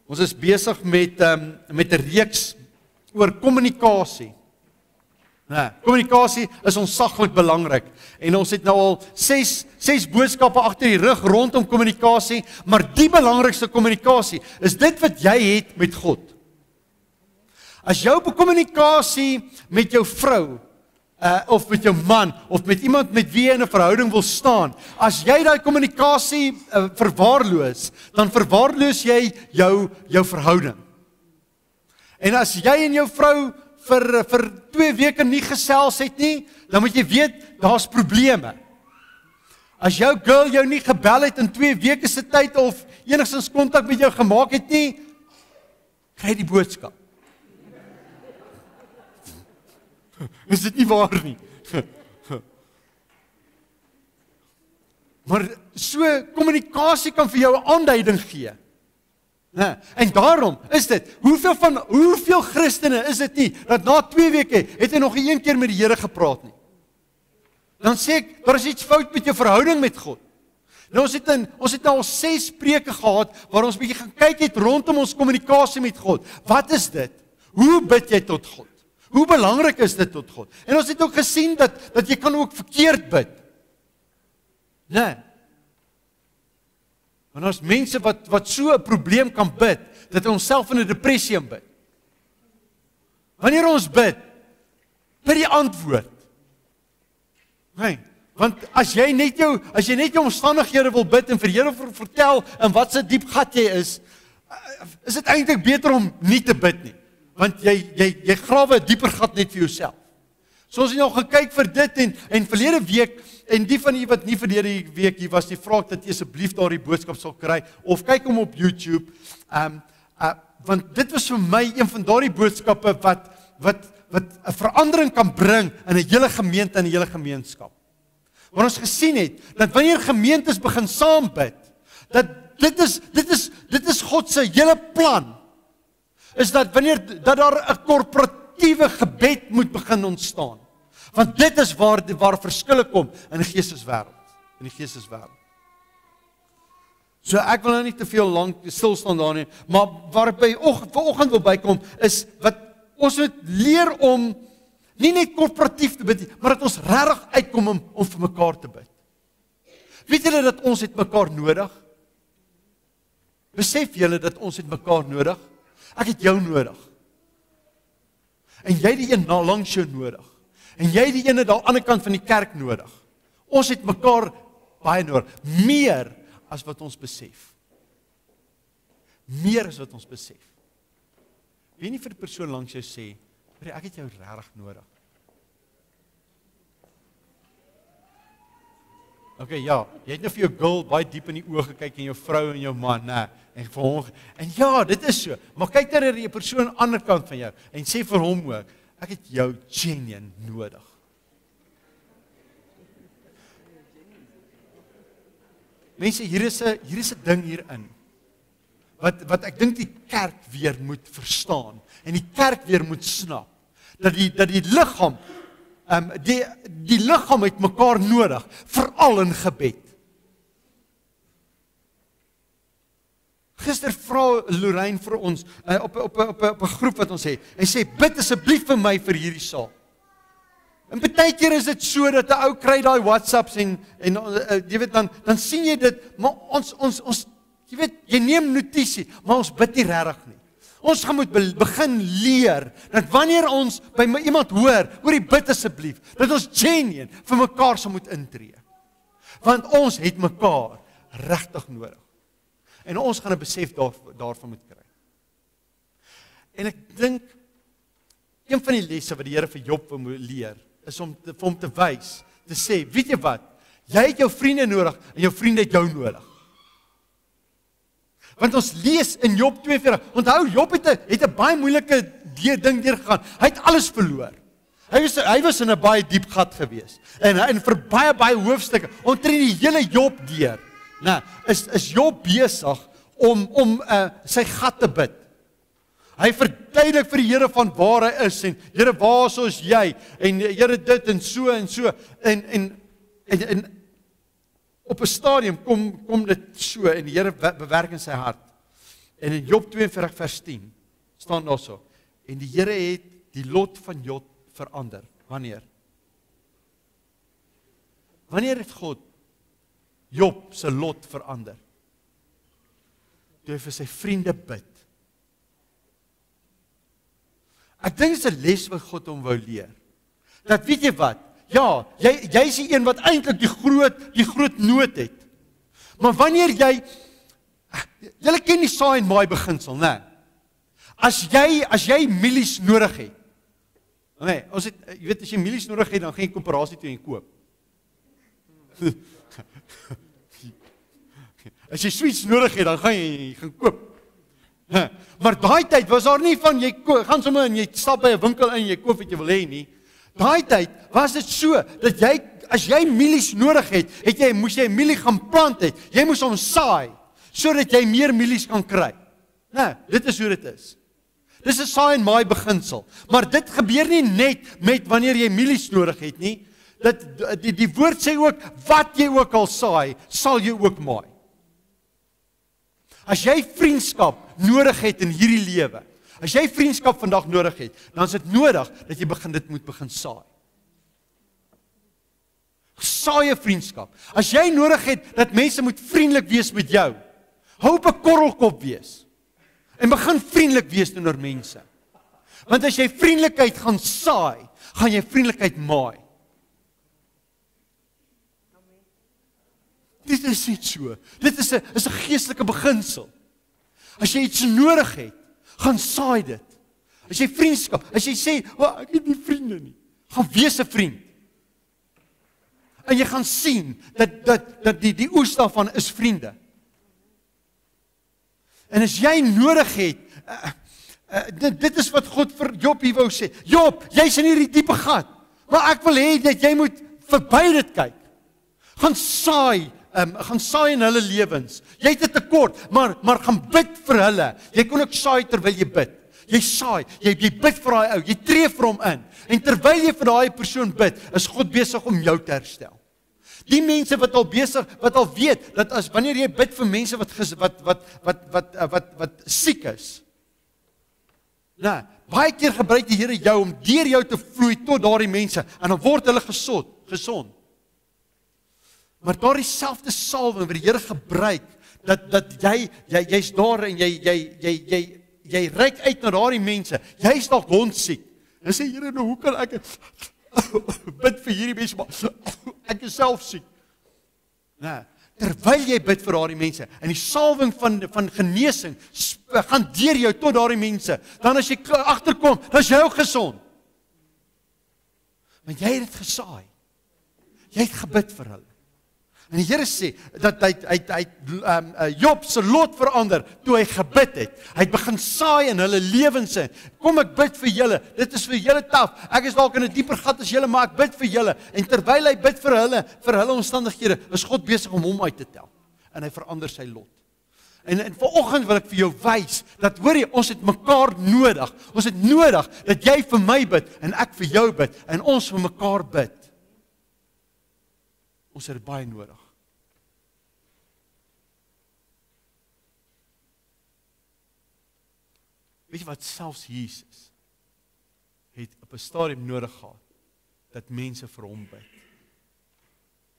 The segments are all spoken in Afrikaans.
Ons is besig met 'n reeks oor kommunikasie. Kommunikasie is ontsaglik belangrik. En ons het nou al 6 boodskappe agter die rug rondom kommunikasie, maar die belangrikste kommunikasie is dit wat jy het met God. As jou kommunikasie met jou vrou, of met jou man, of met iemand met wie jy in 'n verhouding wil staan, as jy daai kommunikasie verwaarloos, dan verwaarloos jy jou verhouding. En as jy en jou vrou vir 2 weke nie gesels het nie, dan moet jy weet, daar's probleme. As jou girl jou nie gebel het in 2 weke se tyd, of enigstens kontak met jou gemaak het nie, kry die boodskap. Is dit nie waar nie? Maar so kommunikasie kan vir jou 'n aanduiding gee. En daarom is dit, hoeveel Christene is dit nie, dat na 2 weke het hy nog nie een keer met die Here gepraat nie. Dan sê ek, daar is iets fout met jou verhouding met God. Nou ons het nou al 6 preke gehad, waar ons bietjie gaan kyk het rondom ons kommunikasie met God. Wat is dit? Hoe bid jy tot God? Hoe belangrik is dit tot God? En ons het ook gesien dat jy kan ook verkeerd bid. Want ons mense wat so 'n probleem kan bid, dat ons self in 'n depressie bid. Wanneer ons bid die antwoord. Want as jy net jou omstandighede wil bid en vir die Here vertel in wat se diep gat jy is dit eintlik beter om nie te bid nie. Want jy grawe 'n dieper gat net vir jouself. So ons het nou gekyk vir dit en verlede week, en die van julle wat nie verlede week hier was, die vra ek dat jy asseblief daardie boodskap sal kry, of kyk hom op YouTube, want dit was vir my een van daardie boodskappe wat 'n verandering kan bring in 'n hele gemeente en 'n hele gemeenskap. Waar ons gesien het, dat wanneer gemeentes begin saam bid, dat dit is God se hele plan, is dat daar 'n korporatiewe gebed moet begin ontstaan. Want dit is waar verskille kom in die geesteswêreld. So ek wil nou nie te veel lank stil staan daar nie, maar waar by vanoggend wil bykom is wat ons moet leer om nie net korporatief te bid, maar dat ons regtig uitkom om vir mekaar te bid. Weet julle dat ons het mekaar nodig? Besef julle dat ons het mekaar nodig? Ek het jou nodig. En jy die een langs jou nodig. En jy die ene daar aan die ander kant van die kerk nodig. Ons het mekaar baie nodig. Meer as wat ons besef. Meer as wat ons besef. Wie nie vir die persoon langs jou sê, ek het jou regtig nodig. Okay, ja, jy het nou vir jou girl baie diep in die oë gekyk en jou vrou en jou man, en vir hom, en ja, dit is so, maar kyk na die persoon aan die ander kant van jou, en sê vir hom ook, ek het jou genuine nodig. Mense, hier is 'n ding hierin, wat ek dink die kerk weer moet verstaan, en die kerk weer moet snap, dat die liggaam, die liggaam het mekaar nodig, veral in gebed. Gister vra Lorraine vir ons, op 'n groep wat ons het, hy sê, bid asseblief vir my vir hierdie saal. En baie keer is dit so, dat 'n ou kry daai WhatsApps en jy weet, dan sien jy dit, maar ons jy weet, jy neem notisie, maar ons bid nie regtig nie. Ons gaan moet begin leer, dat wanneer ons by iemand hoor die bid asseblief, dat ons genuine vir mekaar sal moet intree. Want ons het mekaar regtig nodig. En ons gaan 'n besef daarvan moet kry. En ek dink, een van die lesse wat die Here vir Job wil leer, is om vir hom te wys, te sê, weet jy wat, jy het jou vriende nodig, en jou vriende het jou nodig. Want ons lees in Job 42, onthou, Job het 'n baie moeilike ding deurgegaan, hy het alles verloor. Hy was in 'n baie diep gat gewees, en vir baie hoofstukke, omtrent die hele Job deur, is Job besig om sy gat te bid. Hy verduidelik vir die Here van waar hy is, en Here, waar is jy, en Here dit, en so, en op 'n stadium kom dit so, en die Here bewerk in sy hart. En in Job 42 vers 10 staan daar so, en die Here het die lot van Job verander. Wanneer? Wanneer het God Job se lot verander? Toe hy vir sy vriende bid. Ek dink dit is 'n les wat God hom wou leer. Dat weet jy wat? Ja, jy is die een wat eintlik die groot nood het. Maar wanneer julle ken die saai en maai beginsel, né? As jy mielies nodig het. Nee, jy weet as jy mielies nodig het, dan gaan jy koöperasie toe en koop. As jy sweets nodig het, dan gaan jy gaan koop. Maar daai tyd was daar nie van jy gaan sommer en jy stap by 'n winkel in, jy koop wat jy wil hê nie. Daai tyd was dit so dat as jy mielies nodig het, moes jy 'n mielie gaan plant het. Jy moes hom saai sodat jy meer mielies kan kry. Nee, dit is hoe dit is. Dis 'n saai en maai beginsel. Maar dit gebeur nie net met wanneer jy mielies nodig het nie. Die woord sê ook wat jy ook al saai, sal jy ook maai. As jy vriendskap nodig het in hierdie lewe, as jy vriendskap vandag nodig het, dan is dit nodig dat jy dit moet begin saai. Saai 'n vriendskap. As jy nodig het dat mense moet vriendelik wees met jou, hou op 'n korrelkop wees en begin vriendelik wees teenoor mense. Want as jy vriendelikheid gaan saai, gaan jy vriendelikheid maai. Dit is nie so. Dit is 'n geestelike beginsel. As jy iets nodig het, gaan saai dit. As jy vriendskap, as jy sê, ek het nie vriende nie, gaan wees 'n vriend. En jy gaan sien dat die oes daarvan is vriende. En as jy nodig het, dit is wat God vir Job hier wou sê. Job, jy's in hierdie diepe gat, maar ek wil hê dat jy moet verby dit kyk. Gaan saai in hulle lewens. Jy het 'n tekort, maar gaan bid vir hulle. Jy kon ook saai terwyl jy bid. Jy saai, jy bid vir daai ou, jy tree vir hom in. En terwyl jy vir daai persoon bid, is God besig om jou te herstel. Die mense wat al weet dat as wanneer jy bid vir mense wat siek is. Nou, baie keer gebruik die Here jou om deur jou te vloei tot daardie mense en dan word hulle gesond. Maar daardie selfde salwing wat die Here gebruik, dat jy's daar en jy reik uit na daardie mense. Jy's dalk hondsiek. En sê Here, nou hoe kan ek bid vir hierdie mense, maar ek is self siek. Nee, terwyl jy bid vir daardie mense en die salwing van genesing gaan deur jou tot daardie mense, dan as jy agterkom, dan is jy ook gesond. Want jy het dit gesaai. Jy het gebid vir hulle. En die Here sê dat hy Job se lot verander toe hy gebid het. Hy het begin saai in hulle lewens. Kom ek bid vir julle. Dit is vir julle taaf. Ek is dalk in 'n dieper gat as julle, maar ek bid vir julle. En terwyl hy bid vir hulle omstandighede, is God besig om hom uit te tel. En hy verander sy lot. En vanoggend wil ek vir jou wys dat hoor jy, ons het mekaar nodig. Ons het nodig dat jy vir my bid en ek vir jou bid en ons vir mekaar bid. Ons het dit baie nodig. Weet jy wat, selfs Jesus het op 'n stadium nodig gehad dat mense vir hom bid.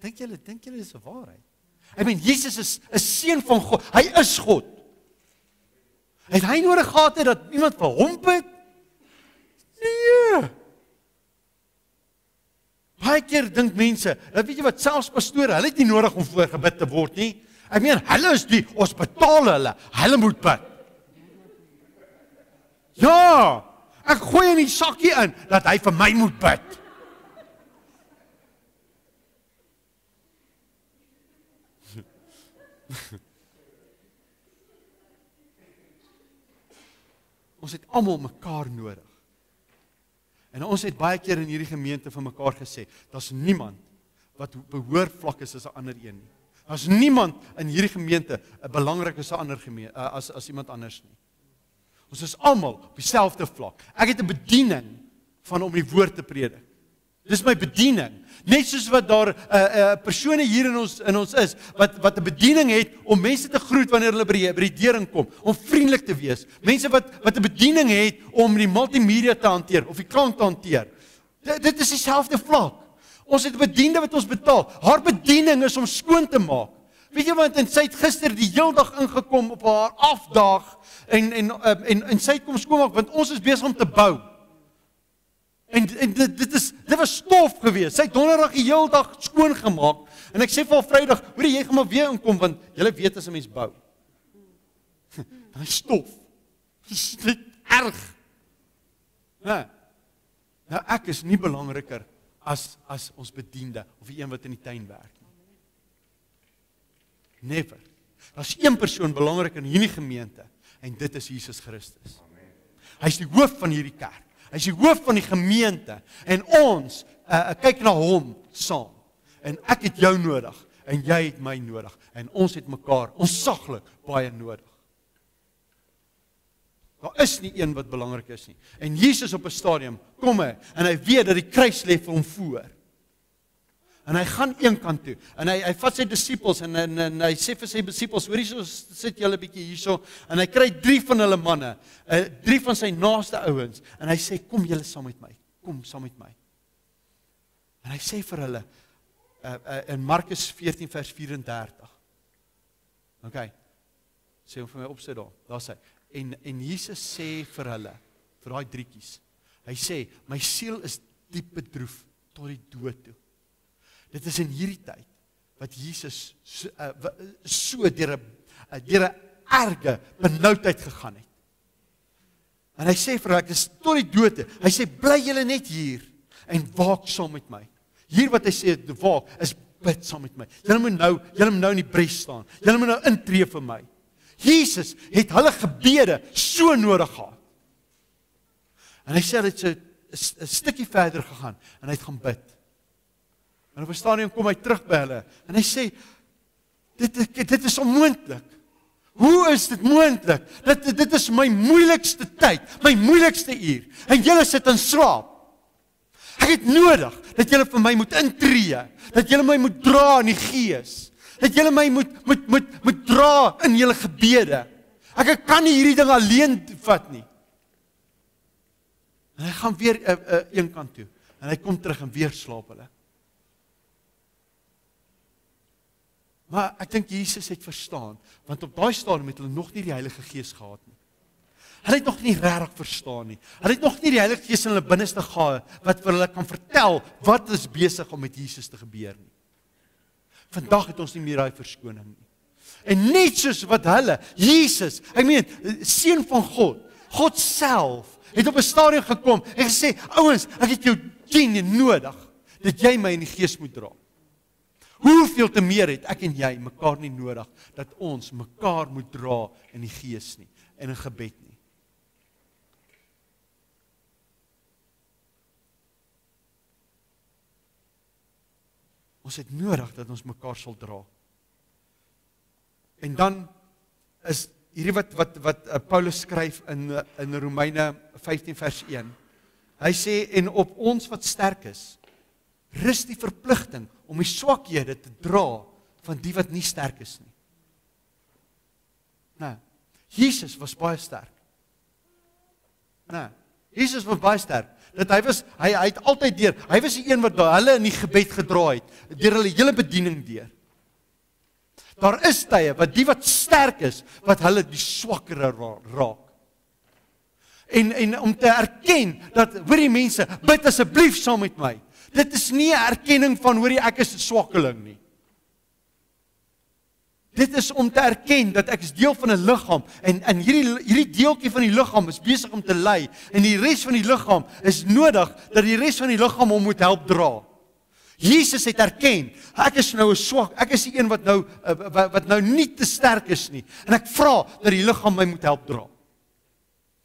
Dink julle dis 'n waarheid? I mean, Jesus is 'n seun van God. Hy is God. Het hy nodig gehad dat iemand vir hom bid? Nee. Baie keer dink mense, weet jy wat, selfs pastore, hulle het nie nodig om voorgebid te word nie. Ek meen, hulle is ons betaal hulle moet bid. Ja, ek gooi in die sakkie in, dat hy vir my moet bid. Ons het almal mekaar nodig. En ons het baie keer in hierdie gemeente vir mekaar gesê, daar's niemand wat behoor vlak is as 'n ander een nie. Daar's niemand in hierdie gemeente belangrik as 'n ander gemeente as iemand anders nie. Ons is almal op dieselfde vlak. Ek het 'n bediening van om die woord te predik. Dis my bediening. Net soos wat daar persone hier in ons is, wat 'n bediening het om mense te groet wanneer hulle by die deur kom, om vriendelik te wees. Mense wat 'n bediening het om die multimedia te hanteer, of die klank te hanteer. Dit is dieselfde vlak. Ons het 'n bediende wat ons betaal. Haar bediening is om skoon te maak. Weet jy wat, en sy het gister die heel dag ingekom op haar afdag, en sy het kom skoonmaak, want ons is besig om te bou. En dit was stof geweest. Sy het donderdag die hele dag skoon gemaak. En ek sê vir haar Vrydag, hoor jy gaan maar weer inkom, want jy weet as 'n mens bou. Dan stof. Dis net erg. Ja. Nou ek is nie belangriker as ons bediende, of die een wat in die tuin werk nie. Never. Daar's een persoon belangrik in hierdie gemeente, en dit is Jesus Christus. Hy is die hoof van hierdie kerk. Hy is die hoof van die gemeente, en ons kyk na hom saam. En ek het jou nodig, en jy het my nodig, en ons het mekaar ontsaglik baie nodig. Daar is nie een wat belangrik is nie. En Jesus op 'n stadium kom hy, en hy weet dat die kruis lê vir hom voor. En hy gaan een kant toe, en hy vat sy disippels, en hy sê vir sy disippels, hoor hierso, sit julle 'n bietjie hierso, en hy kry 3 van hulle manne, 3 van sy naaste ouens, en hy sê, kom julle saam met my, kom saam met my. En hy sê vir hulle, in Markus 14 vers 34, okay, sê hom vir my opsit daar sê, en Jesus sê vir hulle, vir daai driekies, hy sê, my siel is diep bedroef tot die dood toe. Dit is in hierdie tyd, wat Jesus so deur 'n erge benoudheid gegaan het. En hy sê vir hulle, ek is tot die dood toe. Hy sê, bly julle net hier, en waak saam met my. Hier wat hy sê, waak, is bid saam met my. Julle moet nou in die bres staan. Julle moet nou intree vir my. Jesus het hulle gebede so nodig gehad. En hy sê, hy het so 'n stukkie verder gegaan, en hy het gaan bid. En op 'n stadium kom hy terug by hulle, en hy sê, dit is onmoontlik. Hoe is dit moontlik? Dit is my moeilikste tyd, my moeilikste uur, en julle sit in slaap. Ek het nodig, dat julle vir my moet intree, dat julle my moet dra in die gees, dat julle my moet dra in julle gebede. Ek kan nie hierdie ding alleen vat nie. En hy gaan weer een kant toe, en hy kom terug en weer slaap hulle. Maar ek dink Jesus het verstaan, want op daai stadium het hulle nog nie die Heilige Gees gehad nie. Hulle het nog nie regtig verstaan nie. Hulle het nog nie die Heilige Gees in hulle binneste gehad, wat vir hulle kan vertel, wat is besig om met Jesus te gebeur nie. Vandag het ons nie meer daai verskoning nie. En net soos wat hulle, Jesus, seun van God self, het op 'n stadium gekom, en gesê, ouens, ek het jou nodig, dat jy my in die Gees moet dra. Hoeveel te meer het ek en jy mekaar nie nodig, dat ons mekaar moet dra in die Gees nie, en in gebed nie. Ons het nodig dat ons mekaar sal dra. En dan is hierdie wat Paulus skryf in Romeine 15 vers 1. Hy sê, en op ons wat sterk is, rus die verpligting om die swakhede te dra van die wat nie sterk is nie. Nou, Jesus was baie sterk. Nou, Jesus was baie sterk. Dat hy het altyd deur, hy was die een wat hulle in die gebed gedra het, deur hulle hele bediening deur. Daar is tye wat die wat sterk is, wat hulle die swakkere raak. En om te erken, dat, hoorie mense, bid asseblief saam met my. Dit is nie 'n erkenning van, hoorie, ek is 'n swakkeling nie. Dit is om te erken dat ek is deel van 'n liggaam, en hierdie deeltjie van die liggaam is besig om te ly, en die res van die liggaam is nodig, dat die res van die liggaam hom moet help dra. Jesus het erken, ek is nou 'n swak, ek is die een wat nou nie te sterk is nie, en ek vra dat die liggaam my moet help dra.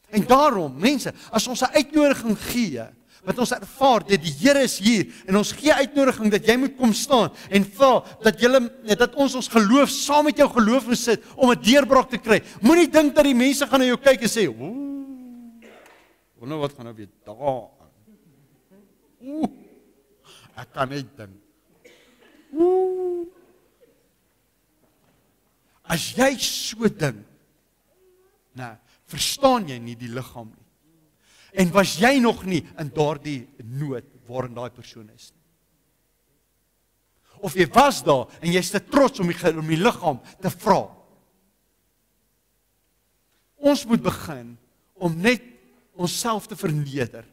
En daarom, mense, as ons 'n uitnodiging gee, wat ons ervaar, dat die Here is hier, en ons gee uitnodiging, dat jy moet kom staan, en vra, dat ons geloof, saam met jou geloof moet sit, om 'n deurbraak te kry. Moenie dink dat die mense gaan na jou kyk en sê, wonder wat gaan nou weer daar aan. Ek kan net dink. As jy so dink, verstaan jy nie die liggaam nie. En was jy nog nie in daardie nood waarin daai persoon is nie. Of jy was daar en jy's te trots om die liggaam te vra. Ons moet begin om net onsself te verneder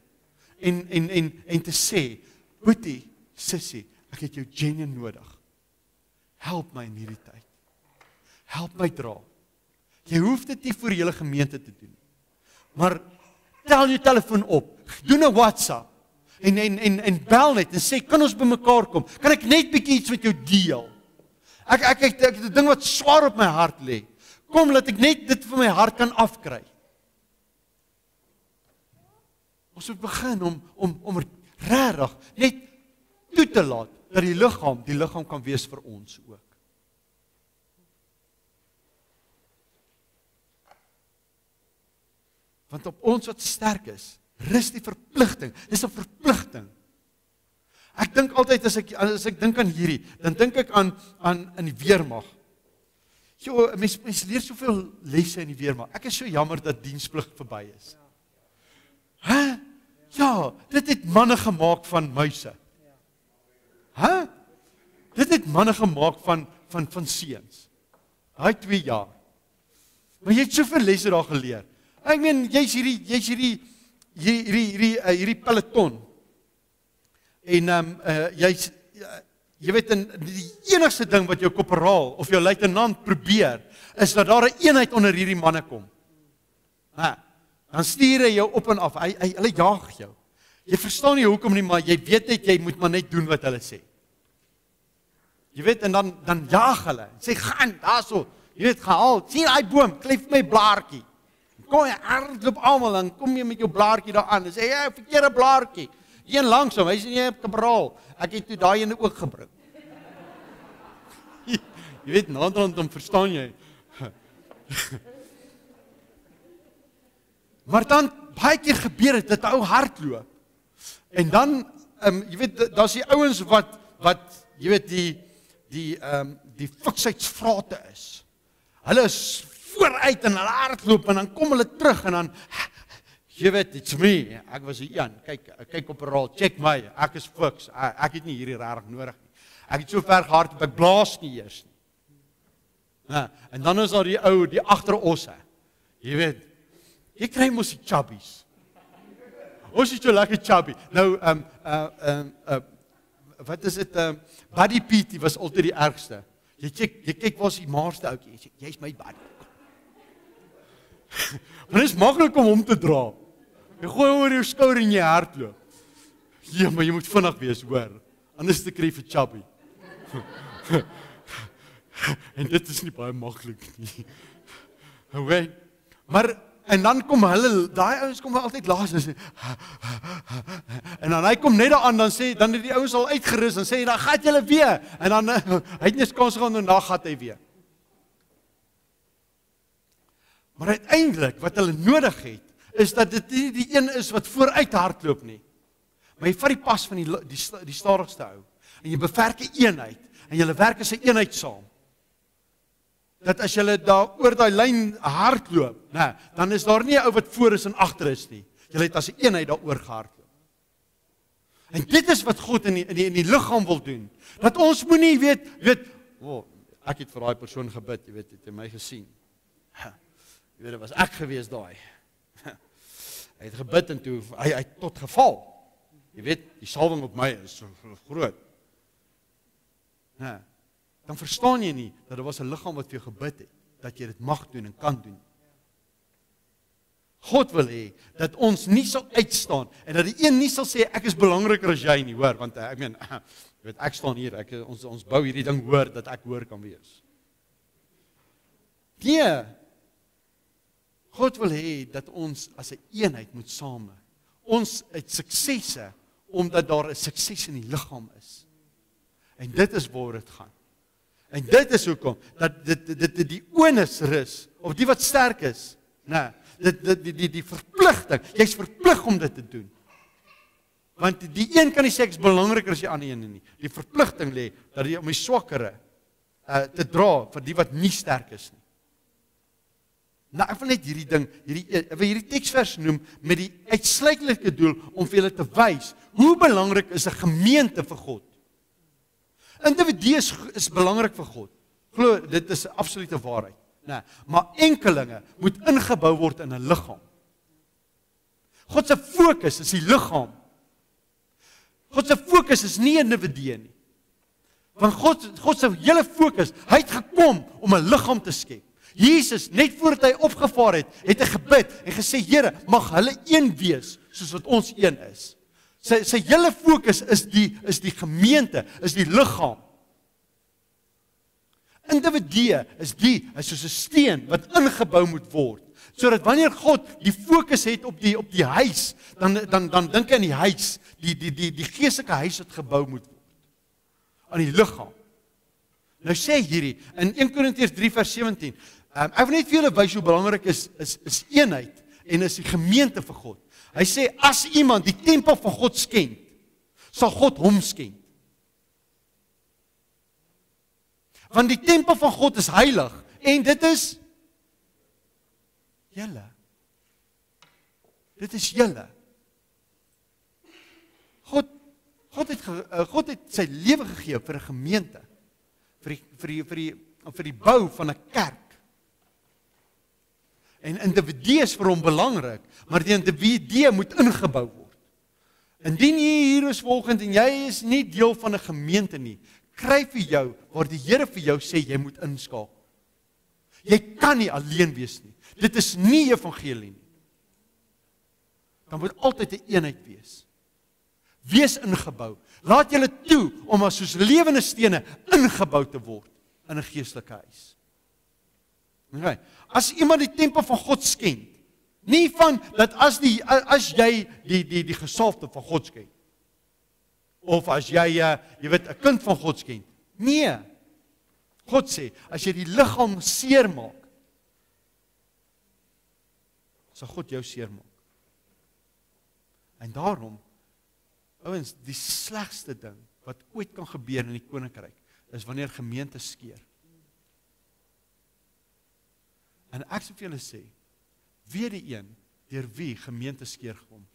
en te sê, Boetie, Sissie, ek het jou genuine nodig. Help my in hierdie tyd. Help my dra. Jy hoef dit nie vir julle gemeente te doen. Maar tel jou telefoon op, doen 'n WhatsApp en bel net en sê, kan ons by mekaar kom? Kan ek net bietjie iets met jou deel? Ek het 'n ding wat swaar op my hart lê. Kom, laat ek net dit vir my hart kan afkry. Ons moet begin om regtig net toe te laat dat die liggaam kan wees vir ons ook. Want op ons wat sterk is, rus die verpligting. Dis 'n verpligting. Ek dink altyd as ek dink aan hierdie, dan dink ek aan in die weermag. Jo, mens leer soveel lesse in die weermag. Ek is so jammer dat diensplig verby is. Hæ? Ja, dit het manne gemaak van muise. Hæ? Dit het manne gemaak van seuns. Daai 2 jaar. Maar jy het soveel lesse daar geleer. Ek meen, jy's hierdie peloton. En jy weet, die enigste ding wat jou korporaal of jou luitenant probeer, is dat daar 'n eenheid onder hierdie manne kom. Dan stuur hy jou op en af, hulle jaag jou. Jy verstaan nie hoekom nie, maar jy weet net, jy moet maar net doen wat hulle sê. Jy weet, en dan jaag hulle, sê, gaan, daarso, jy weet, gehaal, sien hy boom, klef my blaartjie. Kom jy, hardloop almal, dan kom jy met jou blaartjie daar aan, en sê, jy, verkeerde blaartjie. Een langsom, hy sê, jy hebt kabraal, ek het toe daai ene ook gebring. Jy weet, naderhand dan verstaan jy. Maar dan, baie keer gebeur het, dat ou hardloop. En dan, jy weet, daar's die ouens wat jy weet, die fiksheidsvrate is. Hulle is vooruit en hulle hardloop, en dan kom hulle terug, en dan, jy weet, it's me, ek was die een, kyk op 'n raal, check my, ek is fiks, ek het nie hierdie regtig nodig nie. Ek het so ver gehardloop, ek blaas nie eers nie. En dan is daar die ou, die agterosse, jy weet, jy kry mos die chubbies. Ons is so lekker chubby. Nou, wat is dit, Buddy Pete was altyd die ergste. Jy kyk waar is die maarste ouetjie, jy sê, jy is my buddy. Maar dit is maklik om hom te dra. Jy gooi oor jou skouer en jy hardloop. Ja, maar jy moet vinnig wees, hoor. Anders te kry vir chubby. En dit is nie baie maklik nie. Okay. Maar, en dan kom hulle, daai ouens kom altyd laas, en sê, en dan hy kom net daaraan, dan het die ouens al uitgerus, en sê, dan gaat julle weer, en dan, hy het nie eens kans gaan, en dan gaat hy weer. Maar uiteindelik, wat hulle nodig het, is dat dit nie die een is wat vooruit hardloop nie. Maar jy vat die pas van die stadigste ou, en jy bewerk 'n eenheid, en julle werk as 'n eenheid saam. Dat as julle daar oor daai lyn hardloop, dan is daar nie 'n ou wat voor is en agter is nie. Julle het as 'n eenheid daaroor gehardloop. En dit is wat God in die liggaam wil doen. Dat ons moenie weet, ek het vir daai persoon gebid, jy weet, het jy my gesien. Jy weet, dit was ek gewees daai. Hy het gebid en toe, hy het tot geval. Jy weet, die salwing op my is so groot. Dan verstaan jy nie, dat daar was 'n liggaam wat vir jou gebid het, dat jy dit mag doen en kan doen. God wil hê, dat ons nie sal uitstaan, en dat die een nie sal sê, ek is belangriker as jy nie, hoor, want ek meen, jy weet, ek staan hier, ons bou hierdie ding hoor, dat ek hoor kan wees. Nee, God wil hê, dat ons as 'n eenheid moet same. Ons het suksesse, omdat daar 'n sukses in die liggaam is. En dit is waar dit gaan. En dit is hoekom, dat dit die onus rus, of die wat sterk is, die verpligting, jy is verplig om dit te doen. Want die een kan nie sê ek is belangriker as die ander een nie. Die verpligting lê dat jy om die swakkere te dra vir die wat nie sterk is nie. Nou ek wil net hierdie teksvers noem met die uitsluitlike doel om vir julle te wys hoe belangrik is 'n gemeente vir God. Individue is belangrik vir God. Glo, dit is 'n absolute waarheid. Nee, maar enkelinge moet ingebou word in 'n liggaam. God se fokus is die liggaam. God se fokus is nie individue nie. Want God se hele fokus, hy het gekom om 'n liggaam te skep. Jesus, net voordat hy opgevaar het, het hy gebid en gesê, Here, mag hulle een wees, soos wat ons een is. Sy hele fokus is die gemeente, is die liggaam. Individue is soos 'n steen wat ingebou moet word, sodat wanneer God die fokus het op die huis, dan dink hy aan die huis, die geestelike huis wat gebou moet word, aan die liggaam. Nou sê hierdie, in 1 Korintiërs 3 vers 17, ek wil net vir julle wys hoe belangrik is eenheid, en is die gemeente vir God. Hy sê, as iemand die tempel van God skend, sal God hom skend. Want die tempel van God is heilig, en dit is julle. Dit is julle. God het sy lewe gegee vir 'n gemeente, vir die bou van 'n kerk. En individue is vir hom belangrik, maar die individue moet ingebou word. Indien jy hier is volgend en jy is nie deel van 'n gemeente nie, kry vir jou waar die Here vir jou sê jy moet inskakel. Jy kan nie alleen wees nie. Dit is nie evangelie nie. Dan moet altyd 'n eenheid wees. Wees ingebou. Laat julle toe om as soos lewende stene ingebou te word in 'n geestelike huis. Okay. As iemand die tempel van God skend, nie van dat as jy die gesalfde van God skend, of as jy 'n kind van God skend. Nee. God sê, as jy die liggaam seermaak, sal God jou seermaak. En daarom, ouens, die slegste ding wat ooit kan gebeur in die koninkryk, is wanneer gemeente skeer. En ek sê vir julle sê, wie die een, deur wie gemeente skeer kom.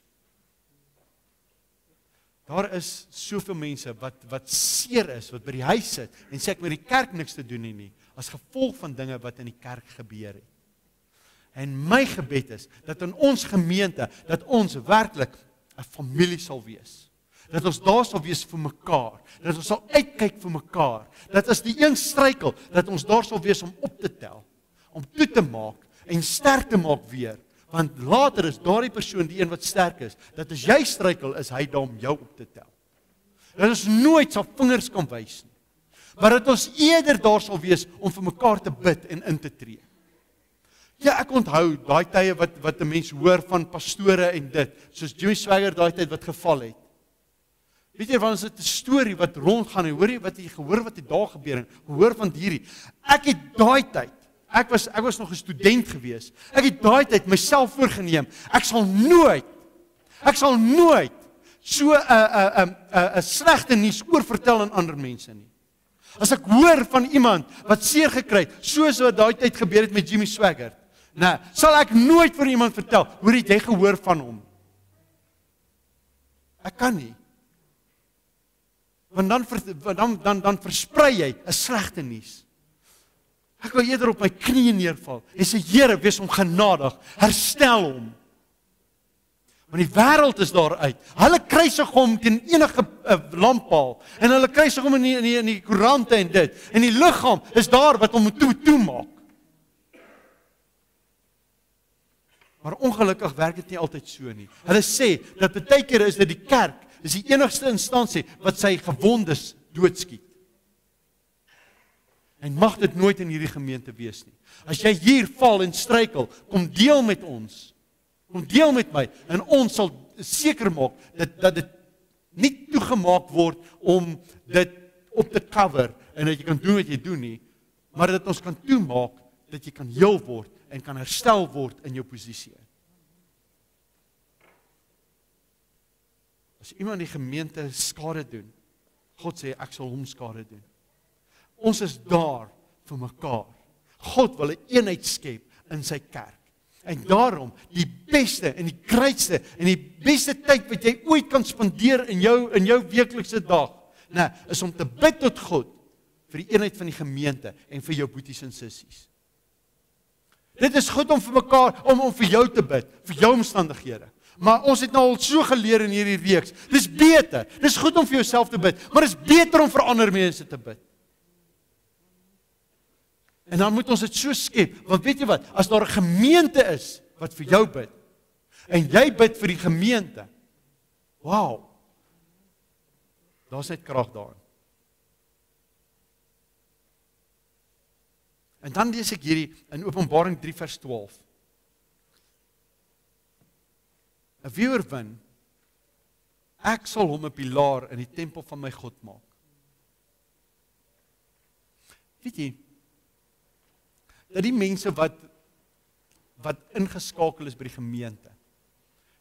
Daar is soveel mense wat seer is, wat by die huis sit, en sê ek met die kerk niks te doen nie, as gevolg van dinge wat in die kerk gebeur het. En my gebed is, dat in ons gemeente, dat ons werklik 'n familie sal wees. Dat ons daar sal wees vir mekaar, dat ons sal uitkyk vir mekaar, dat as die een struikel, dat ons daar sal wees om op te tel, om toe te maak, en sterk te maak weer, want later is daardie persoon die een wat sterk is, dat as jy struikel, is hy daar om jou op te tel. Dat ons nooit sal vingers kan wys nie, maar dat ons eerder daar sal wees om vir mekaar te bid en in te tree. Ja, ek onthou daai tye wat 'n mens hoor van pastore en dit, soos Jimmy Swagger daai tyd wat geval het. Weet jy, want is dit 'n storie wat rondgaan en hoor jy wat jy gehoor wat het daar gebeur en gehoor van hierdie. Ek het daai tyd, ek was nog 'n student gewees. Ek het daai tyd myself voorgenem. Ek sal nooit so 'n slegte nuus oor vertel aan ander mense nie. As ek hoor van iemand wat seer gekry het, soos wat daai tyd gebeur het met Jimmy Swagger, sal ek nooit vir iemand vertel, hoor het jy gehoor van hom? Ek kan nie. Want dan versprei jy 'n slegte nuus. Ek wil eerder op my knieë neerval en sê, Here, wees hom genadig, herstel hom. Want die wêreld is daar uit. Hulle kruisig hom teen enige lamppaal en hulle kruisig hom in die koerante en dit. En die liggaam is daar wat hom moet toemaak. Maar ongelukkig werk dit nie altyd so nie. Hulle sê dat baie keer is dit die kerk, is die enigste instansie wat sy gewondes doodskiet. En mag dit nooit in hierdie gemeente wees nie. As jy hier val en struikel, kom deel met ons. Kom deel met my en ons sal seker maak dat dit nie toegemaak word om dit op te cover en dat jy kan doen wat jy doen nie, maar dat ons kan toemaak dat jy kan heel word en kan herstel word in jou posisie. as iemand die gemeente skade doen, God sê, ek sal hom skade doen. Ons is daar vir mekaar. God wil 'n eenheid skep in sy kerk. En daarom, die beste en die grootste en die beste tyd wat jy ooit kan spandeer in jou weeklikse dag, is om te bid tot God vir die eenheid van die gemeente en vir jou boeties en sissies. Dit is goed om vir mekaar, om vir jou te bid, vir jou omstandighede. Maar ons het nou al so geleer in hierdie reeks, dis beter, dis goed om vir jouself te bid, maar dis beter om vir ander mense te bid. En dan moet ons dit so skep, want weet jy wat, as daar 'n gemeente is, wat vir jou bid, en jy bid vir die gemeente, wow, daar's net krag daarin. En dan lees ek hierdie, in Openbaring 3 vers 12. Wie oorwin, ek sal hom 'n pilaar in die tempel van my God maak. Weet jy, dat die mense wat ingeskakel is by die gemeente,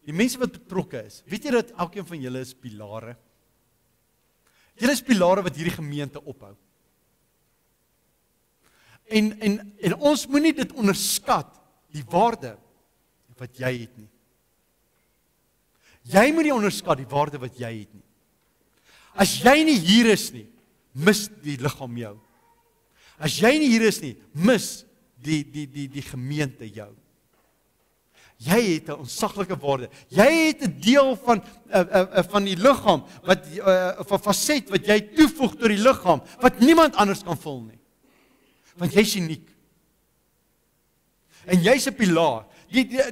die mense wat betrokke is, weet jy dat elkeen van julle is pilare? Julle is pilare wat hierdie gemeente ophou. En ons moenie dit onderskat, die waarde wat jy het nie. Jy moet nie onderskat die waarde wat jy het nie. As jy nie hier is nie, mis die liggaam jou. As jy nie hier is nie, mis die gemeente jou. Jy het 'n ontsaglike waarde. Jy het 'n deel van die liggaam, van faset wat jy toevoeg tot die liggaam, wat niemand anders kan vul nie. Want jy's uniek. En jy's 'n pilaar.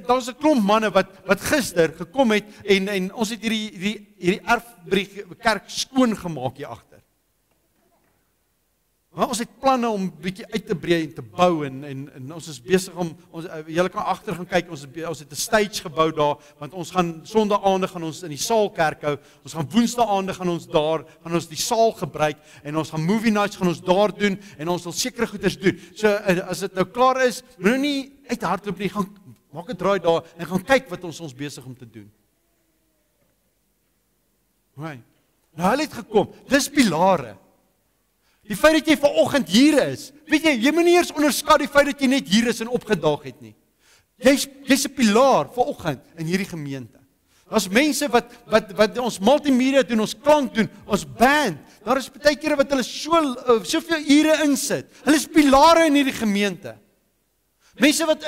Daar's 'n klomp manne wat gister gekom het en ons het hierdie erf by die kerk skoon gemaak hier agter. Maar ons het planne om bietjie uit te brei en te bou en ons is besig om julle kan agter gaan kyk, ons het 'n stage gebou daar, want ons gaan sondaande gaan ons in die saalkerk hou. Ons gaan woensdaande gaan ons die saal gebruik en ons gaan movie nights gaan ons daar doen en ons wil sekere goeders doen. So as dit nou klaar is, moet nou nie uithardloop nie, gaan maak 'n draai daar en gaan kyk wat ons besig om te doen. Right. Nou hulle het gekom. Dis pilare. Die feit dat jy vanoggend hier is, weet jy moet nie eers onderskat die feit dat jy net hier is en opgedaag het nie. Jy's 'n pilaar vanoggend in hierdie gemeente. Daar's mense wat ons multimedia doen, ons klank doen, ons band. Daar is baie kere wat hulle soveel ure insit. Hulle is pilare in hierdie gemeente. Mense wat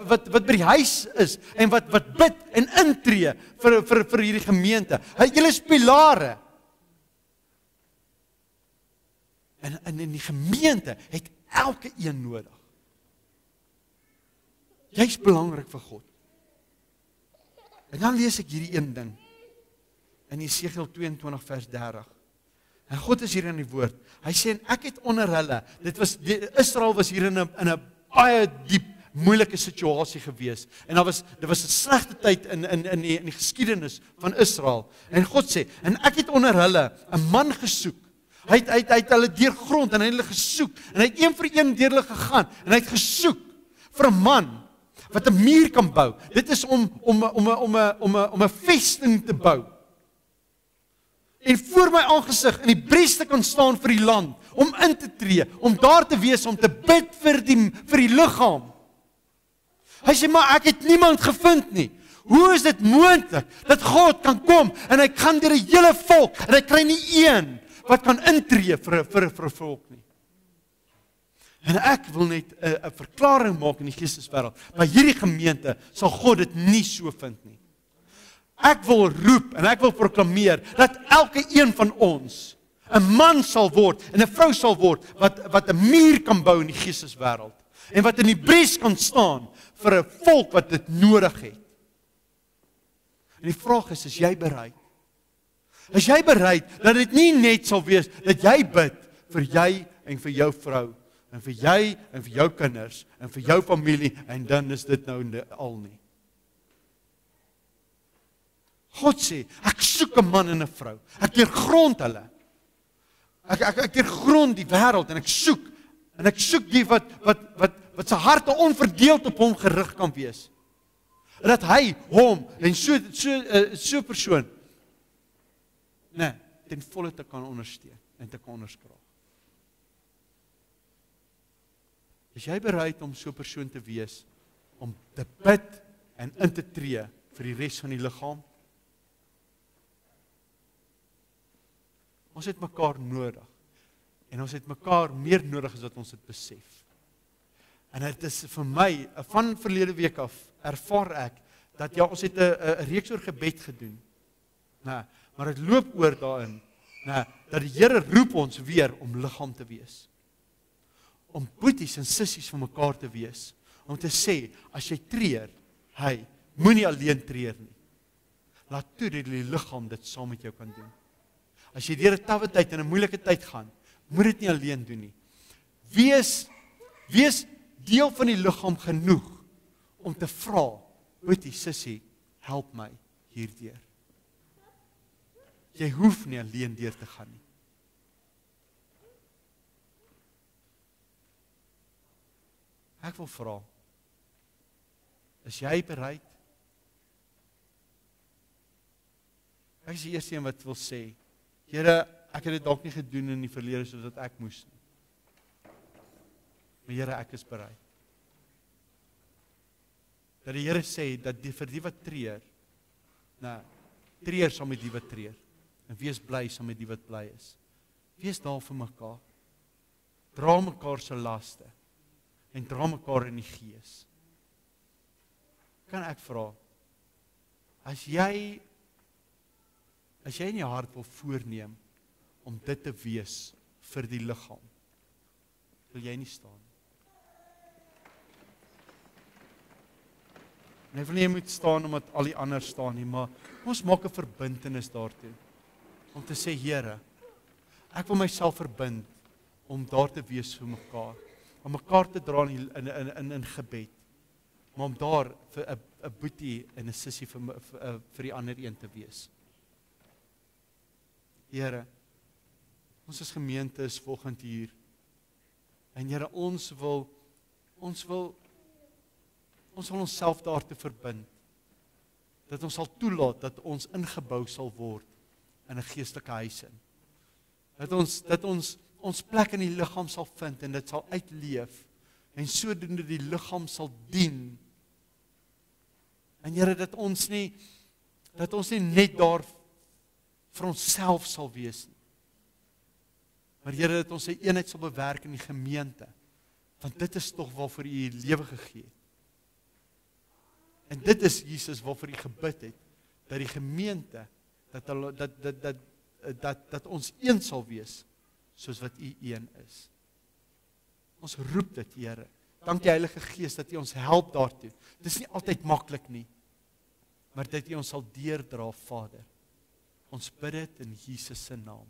wat by die huis is en wat bid en intree vir hierdie gemeente. Julle is pilare. En in die gemeente het elke een nodig. Jy's belangrik vir God. En dan lees ek hierdie een ding in Jesegiel 22 vers 30. En God is hier in die woord. Hy sê en ek het onder hulle, Israel was hier in 'n baie diep moeilike situasie gewees. En dit was 'n slegte tyd in die geskiedenis van Israel. En God sê, en ek het onder hulle 'n man gesoek. Hy het hulle deurgrond en hy het hulle gesoek. En hy het een vir een deur hulle gegaan. En hy het gesoek vir 'n man wat 'n muur kan bou. Dit is om 'n vesting te bou. En voor my aangesig in die bres te kan staan vir die land, om in te tree, om daar te wees, om te bid vir die liggaam. Hy sê, maar ek het niemand gevind nie. Hoe is dit moontlik dat God kan kom en hy kan deur 'n hele volk en hy kry nie een wat kan intree vir 'n volk nie. En ek wil net 'n verklaring maak in die geesteswêreld. By hierdie gemeente sal God dit nie so vind nie. Ek wil roep en ek wil proklameer dat elke een van ons 'n man sal word en 'n vrou sal word wat 'n muur kan bou in die geesteswêreld en wat in die bres kan staan vir 'n volk wat dit nodig het. En die vraag is jy bereid? Is jy bereid dat dit nie net sal wees dat jy bid vir jy en vir jou vrou en vir jy en vir jou kinders en vir jou familie en dan is dit nou al nie. God sê, ek soek 'n man en 'n vrou. Ek deurgrond hulle. Ek deurgrond die wêreld en ek soek die wat sy harte onverdeeld op hom gerig kan wees. En dat hy hom en so 'n persoon nee, ten volle te kan ondersteun en te kan onderskraag. Is jy bereid om so 'n persoon te wees, om te bid en in te tree vir die res van die liggaam? Ons het mekaar nodig. En ons het mekaar meer nodig as wat ons dit besef. En dit is vir my, van verlede week af, ervaar ek, dat ja, ons het 'n reeks oor gebed gedoen. Nou, maar dit loop oor daarin, nou, dat die Here roep ons weer om liggaam te wees. Om boeties en sissies van mekaar te wees. Om te sê, as jy treur, moenie alleen treur nie. Laat toe dat die liggaam dit saam met jou kan doen. As jy deur 'n tawwe tyd en 'n moeilike tyd gaan, moet dit nie alleen doen nie. Wees deel van die liggaam genoeg om te vra, boetie, sissie, help my hierdeur. Jy hoef nie alleen deur te gaan nie. Ek wil vra, is jy bereid? Ek is die eerste een wat wil sê, Here, ek het dit dalk nie gedoen in die verlede soos wat ek moes nie. Maar Here, ek is bereid. Dat die Here sê, dat vir die wat treur, treur saam met die wat treur. En wees bly saam met die wat bly is. Wees daar vir mekaar. Dra mekaar se laste. En dra mekaar in die gees. Kan ek vra, as jy in jou hart wil voorneem om dit te wees vir die liggaam, wil jy nie staan. En ek wil nie jy moet staan omdat al die ander staan nie, maar ons maak 'n verbintenis daartoe. Om te sê, Here, ek wil myself verbind om daar te wees vir mekaar. Om mekaar te dra in gebed. Maar om daar vir 'n boetie en 'n sussie vir die ander een te wees. Here, ons as gemeente is volgend hier. En Here, ons wil onsself daartoe verbind. Dat ons sal toelaat dat ons ingebou sal word in 'n geestelike huis in. Dat ons plek in die liggaam sal vind en dit sal uitleef. En sodoende die liggaam sal dien. En Here, dat ons nie net daar vir onsself sal wees nie. Maar Here, dat ons 'n eenheid sal bewerk in die gemeente. Want dit is tog waarvoor U lewe gegee het. En dit is Jesus waarvoor U gebid het, dat die gemeente, dat ons een sal wees, soos wat U een is. Ons roep dit, Here. Dankie Heilige Gees dat U ons help daartoe. Dit is nie altyd maklik nie, maar dat U ons sal deurdra, Vader. Ons bid dit in Jesus se naam.